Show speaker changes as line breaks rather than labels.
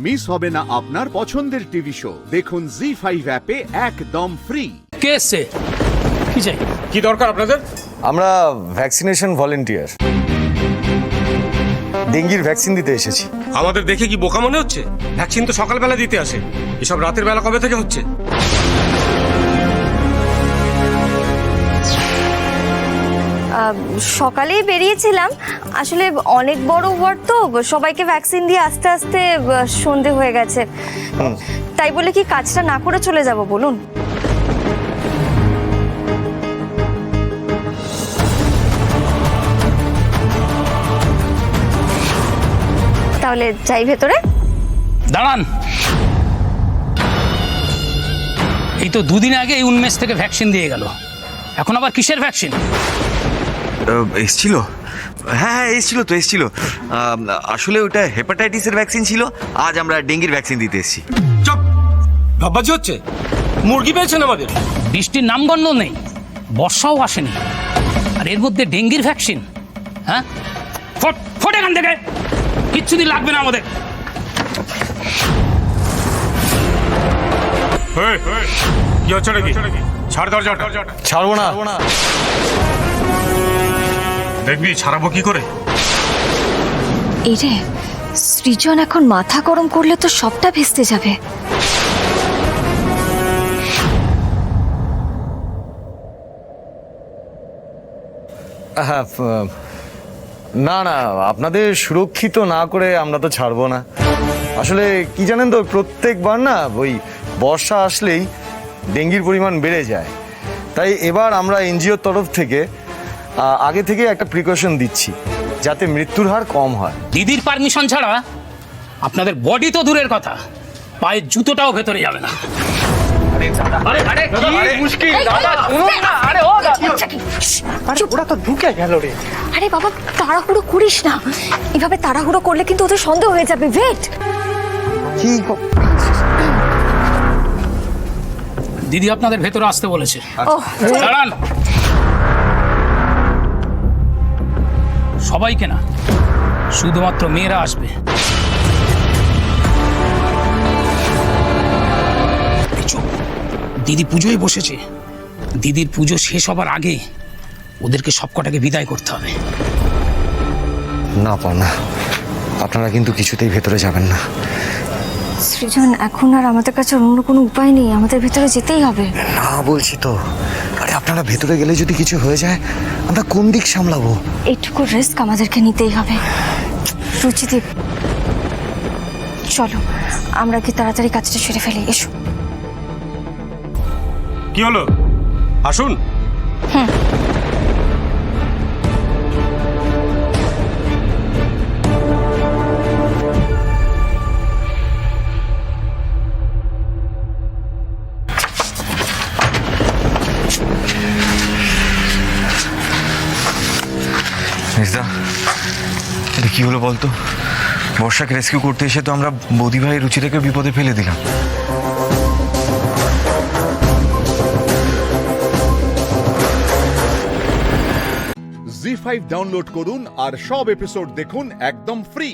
Miss হবে না আপনার পছন্দের টিভি শো। দেখুন জি5 অ্যাপে একদম ফ্রি।
কে এসছে? কি চাই?
কি দরকার আপনাদের?
আমরা ভ্যাকসিনেশন ভলেন্টিয়ার, ডেঙ্গির ভ্যাকসিন দিতে এসেছি।
আমাদের দেখে কি বোকা মনে হচ্ছে? ভ্যাকসিন তো সকালবেলা দিতে আসে, এসব রাতের বেলা কবে থেকে হচ্ছে?
সকালেই বেরিয়েছিলাম, আসলে অনেক বড় ওয়ার্ড তো, সবাইকে ভ্যাকসিন দিয়ে আস্তে আস্তে সন্ধে হয়ে গেছে। তাই বলে কি কাজটা না করে চলে যাব বলুন? তাহলে যাই ভেতরে।
দাঁড়ান, এই তো দুদিন আগে এই উন্মেষ থেকে ভ্যাকসিন দিয়ে গেল, এখন আবার কিসের ভ্যাকসিন?
এসছিল, হ্যাঁ এসছিল। আসলে ওটা হেপাটাইটিসের ভ্যাকসিন ছিল। আজ আমরা ডেঙ্গির ভ্যাকসিন দিতে এসেছি।
চপ, ভাববাজি হচ্ছে। মুরগি পেয়েছেন আমাদের।
বৃষ্টির নামগন্ধ নেই, বর্ষাও আসেনি, আর এর মধ্যে ডেঙ্গির ভ্যাকসিন? হ্যাঁ, ফট এখান থেকে, কিচ্ছু দিন লাগবে না আমাদের।
কি হচ্ছে নাকি? ছাড় দরজাটা।
ছাড়বো না।
দেখবি ছাড়াবো কি করে।
এই রে, সৃজন এখন মাথা গরম করলে তো সবটা ভেস্তে যাবে।
না না, আপনাদের সুরক্ষিত না করে আমরা তো ছাড়বো না। আসলে কি জানেন তো, প্রত্যেকবার না ওই বর্ষা আসলেই ডেঙ্গির পরিমাণ বেড়ে যায়। তাই এবার আমরা এনজিওর তরফ থেকে আগে থেকে একটা প্রিকশন দিচ্ছি, যাতে মৃত্যুর হার কম হয়।
দিদির পারমিশন ছাড়া আপনাদের বডি তো দূরের কথা, পায়ের জুতোটাও ভেতরে যাবে না।
আরে বাবা, তাড়াহুড়ো করিস না, এভাবে তাড়াহুড়ো করলে কিন্তু ওদের সন্দেহ হয়ে যাবে। ওয়েট।
দিদি আপনাদের ভেতরে আসতে বলেছে। দাঁড়ান, সবাইকে না, শুধুমাত্র মেয়েরা আসবে। দিদি পুজোয় বসেছে, দিদির পুজো শেষ হবার আগে ওদেরকে সবকটাকে বিদায় করতে হবে।
না না, আপনারা কিন্তু কিছুতেই ভেতরে যাবেন না।
সৃজন, এখন আর আমাদের কাছে অন্য কোনো উপায় নেই, আমাদের ভেতরে যেতেই হবে।
না বলছি তো। আরে আপনারা ভেতরে গেলে যদি কিছু হয়ে যায়, আমরা কোন দিক সামলাবো?
এইটুকু রিস্ক আমাদেরকে নিতেই হবে। রুচিদীপ, চলো আমরা কি তাড়াতাড়ি কাজটা সেরে ফেলি। এসো।
কি হলো? আসুন।
মির্জা, এটা কি হলো বলতো? বর্ষাকে রেস্কিউ করতে এসে তো আমরা বৌদি ভাই রুচিটাকে বিপদে ফেলে দিলাম।
জি5 ডাউনলোড করুন আর সব এপিসোড দেখুন একদম ফ্রি।